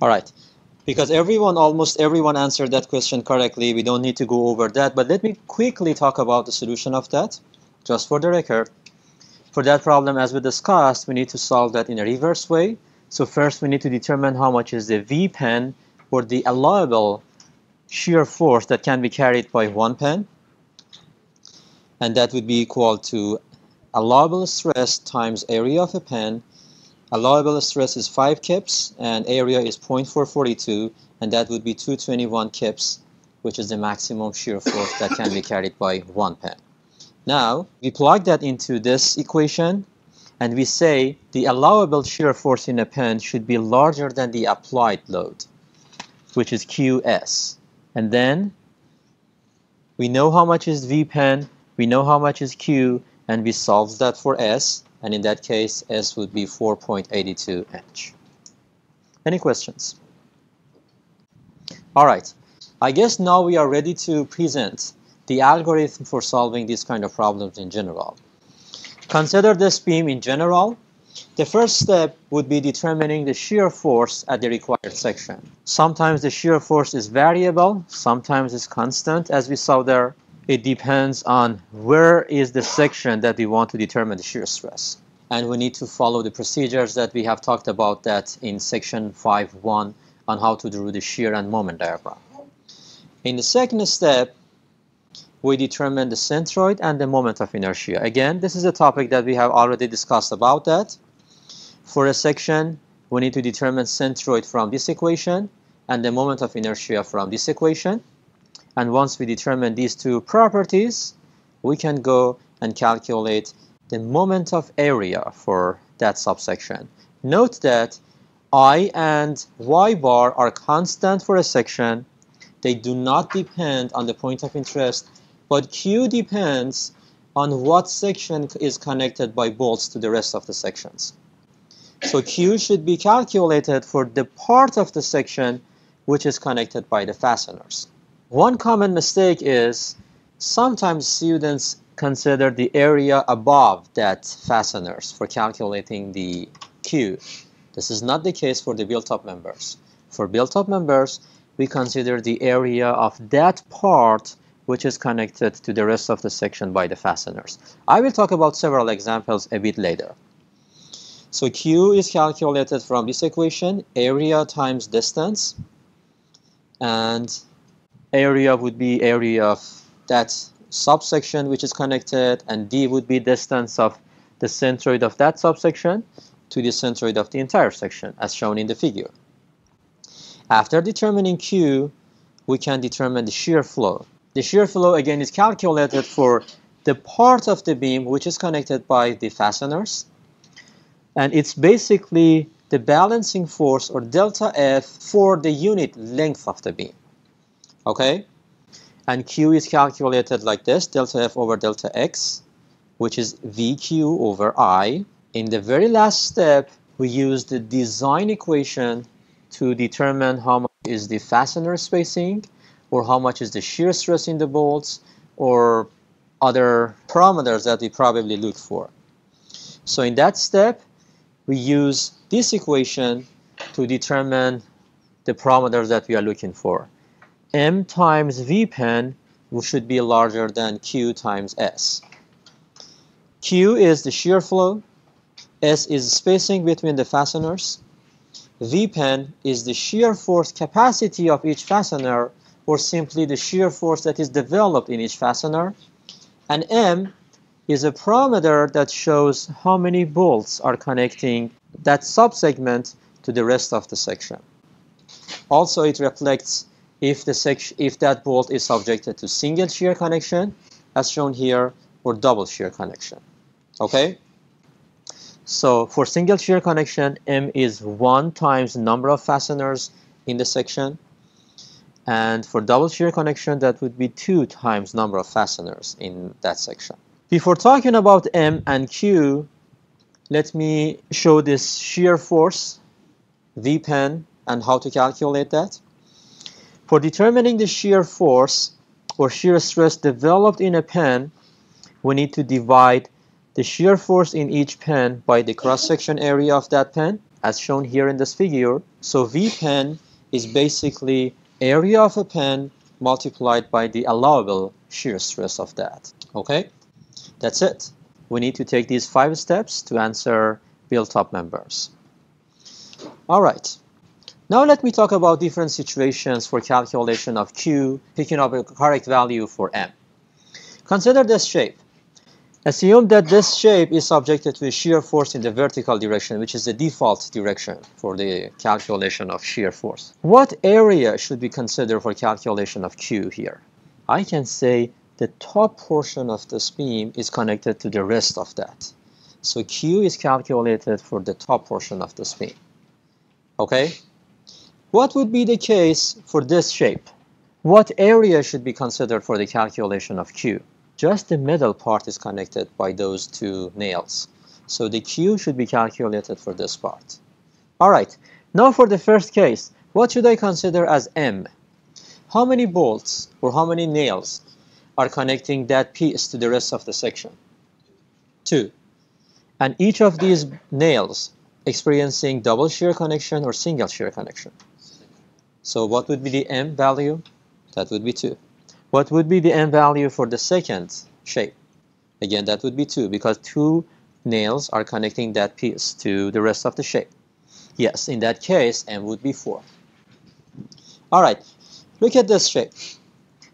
All right. Because almost everyone answered that question correctly, we don't need to go over that. But let me quickly talk about the solution of that, just for the record. For that problem, as we discussed, we need to solve that in a reverse way. So first, we need to determine how much is the V pen, or the allowable shear force that can be carried by one pen. And that would be equal to allowable stress times area of a pen. Allowable stress is 5 kips and area is 0.442, and that would be 221 kips, which is the maximum shear force that can be carried by one pen. Now, we plug that into this equation and we say the allowable shear force in a pen should be larger than the applied load, which is QS. And then we know how much is V pen, we know how much is Q, and we solve that for S. And in that case, S would be 4.82 inch. Any questions? All right. I guess now we are ready to present the algorithm for solving these kind of problems in general. Consider this beam in general. The first step would be determining the shear force at the required section. Sometimes the shear force is variable, sometimes it's constant, as we saw there. It depends on where is the section that we want to determine the shear stress. And we need to follow the procedures that we have talked about that in section 5.1 on how to draw the shear and moment diagram. In the second step, we determine the centroid and the moment of inertia. Again, this is a topic that we have already discussed about that. For a section, we need to determine centroid from this equation and the moment of inertia from this equation. And once we determine these two properties, we can go and calculate the moment of area for that subsection. Note that I and Y bar are constant for a section. They do not depend on the point of interest, but Q depends on what section is connected by bolts to the rest of the sections. So Q should be calculated for the part of the section which is connected by the fasteners. One common mistake is sometimes students consider the area above that fasteners for calculating the Q. This is not the case for the built-up members. For built-up members, we consider the area of that part which is connected to the rest of the section by the fasteners. I will talk about several examples a bit later. So Q is calculated from this equation, area times distance, and area would be area of that subsection which is connected, and D would be distance of the centroid of that subsection to the centroid of the entire section, as shown in the figure. After determining Q, we can determine the shear flow. The shear flow again is calculated for the part of the beam which is connected by the fasteners, and it's basically the balancing force, or delta F, for the unit length of the beam. Okay? And Q is calculated like this, delta F over delta X, which is VQ over I. In the very last step, we use the design equation to determine how much is the fastener spacing, or how much is the shear stress in the bolts, or other parameters that we probably look for. So in that step, we use this equation to determine the parameters that we are looking for. M times V pen should be larger than Q times S. Q is the shear flow, S is spacing between the fasteners, V pen is the shear force capacity of each fastener, or simply the shear force that is developed in each fastener, and M is a parameter that shows how many bolts are connecting that subsegment to the rest of the section. Also, it reflects if that bolt is subjected to single shear connection, as shown here, or double shear connection. Okay? So for single shear connection, M is 1 times the number of fasteners in the section. And for double shear connection, that would be 2 times number of fasteners in that section. Before talking about M and Q, let me show this shear force, V pen, and how to calculate that. For determining the shear force or shear stress developed in a pen, we need to divide the shear force in each pen by the cross-section area of that pen. as shown here in this figure. So V pen is basically area of a pen multiplied by the allowable shear stress of that. Okay, that's it. We need to take these 5 steps to answer built-up members. All right. Now let me talk about different situations for calculation of Q, picking up a correct value for M. Consider this shape. Assume that this shape is subjected to a shear force in the vertical direction, which is the default direction for the calculation of shear force. What area should be considered for calculation of Q here? I can say the top portion of this beam is connected to the rest of that. So Q is calculated for the top portion of this beam. Okay? What would be the case for this shape? What area should be considered for the calculation of Q? Just the middle part is connected by those 2 nails. So the Q should be calculated for this part. All right. Now for the first case, what should I consider as M? How many bolts or how many nails are connecting that piece to the rest of the section? 2. And each of these nails experiencing double shear connection or single shear connection. So what would be the M value? That would be 2. What would be the M value for the second shape? Again, that would be 2 because 2 nails are connecting that piece to the rest of the shape. Yes, in that case, M would be 4. All right, look at this shape.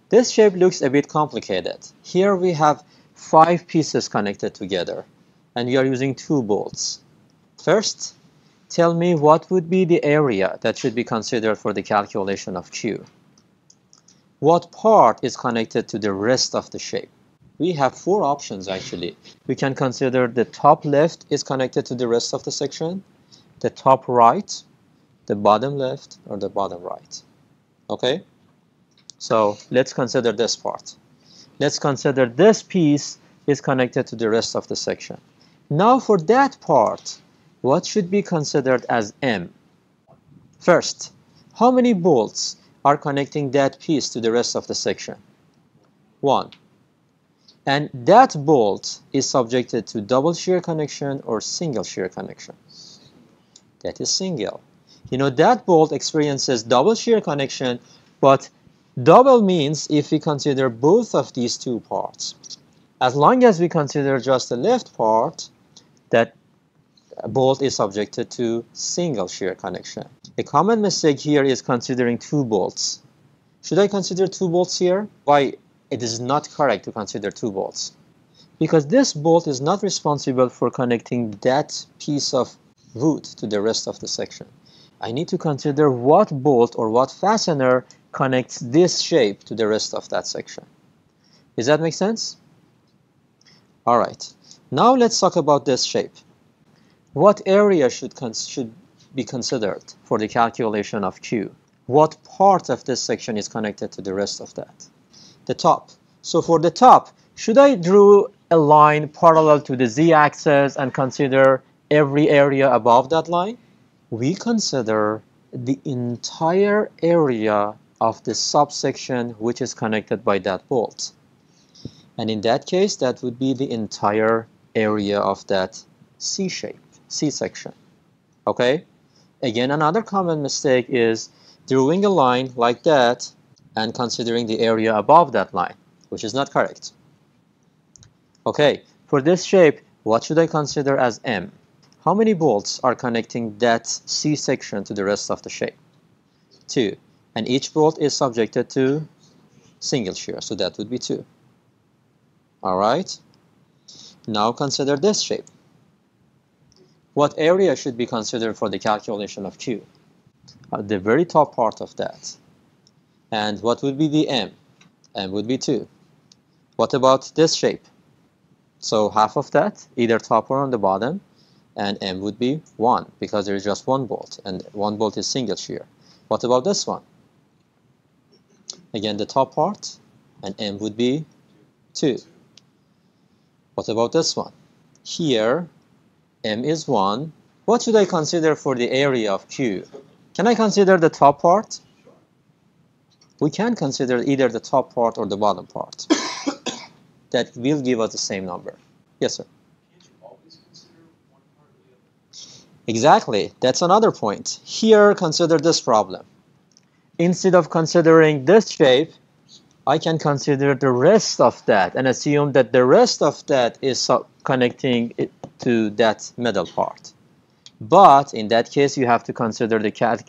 This shape looks a bit complicated. Here we have 5 pieces connected together, and we are using 2 bolts. First, tell me what would be the area that should be considered for the calculation of Q. What part is connected to the rest of the shape? We have 4 options actually. We can consider the top left is connected to the rest of the section, the top right, the bottom left, or the bottom right. Okay? So let's consider this part. Let's consider this piece is connected to the rest of the section. Now for that part, what should be considered as M? First, how many bolts are connecting that piece to the rest of the section? 1. And that bolt is subjected to double shear connection or single shear connection. That is single. You know, that bolt experiences double shear connection, but double means if we consider both of these 2 parts. As long as we consider just the left part, that bolt is subjected to single shear connection. A common mistake here is considering 2 bolts. Should I consider 2 bolts here? Why it is not correct to consider 2 bolts? Because this bolt is not responsible for connecting that piece of wood to the rest of the section. I need to consider what bolt or what fastener connects this shape to the rest of that section. Does that make sense? All right. Now let's talk about this shape. What area should be considered for the calculation of Q? What part of this section is connected to the rest of that? The top. So for the top, should I draw a line parallel to the z-axis and consider every area above that line? We consider the entire area of the subsection which is connected by that bolt. And in that case, that would be the entire area of that C shape, C section. Okay? Again, another common mistake is drawing a line like that and considering the area above that line, which is not correct. Okay, for this shape, what should I consider as M? How many bolts are connecting that C section to the rest of the shape? 2. And each bolt is subjected to single shear, so that would be 2. All right. Now consider this shape. What area should be considered for the calculation of Q? The very top part of that. And what would be the M? M would be 2. What about this shape? So half of that, either top or on the bottom, and M would be 1 because there is just 1 bolt, and 1 bolt is single shear. What about this one? Again, the top part, and M would be 2. What about this one? Here, M is 1. What should I consider for the area of Q? Can I consider the top part? We can consider either the top part or the bottom part. That will give us the same number. Yes, sir? Can't you always consider one part or the other? Exactly. That's another point. Here, consider this problem. Instead of considering this shape, I can consider the rest of that and assume that the rest of that is connecting it to that middle part. But in that case, you have to consider the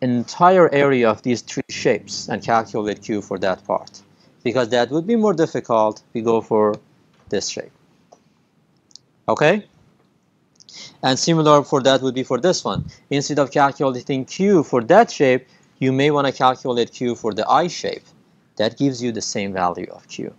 entire area of these three shapes and calculate Q for that part. Because that would be more difficult, we go for this shape. Okay? And similar for that would be for this one. Instead of calculating Q for that shape, you may want to calculate Q for the I shape. That gives you the same value of Q.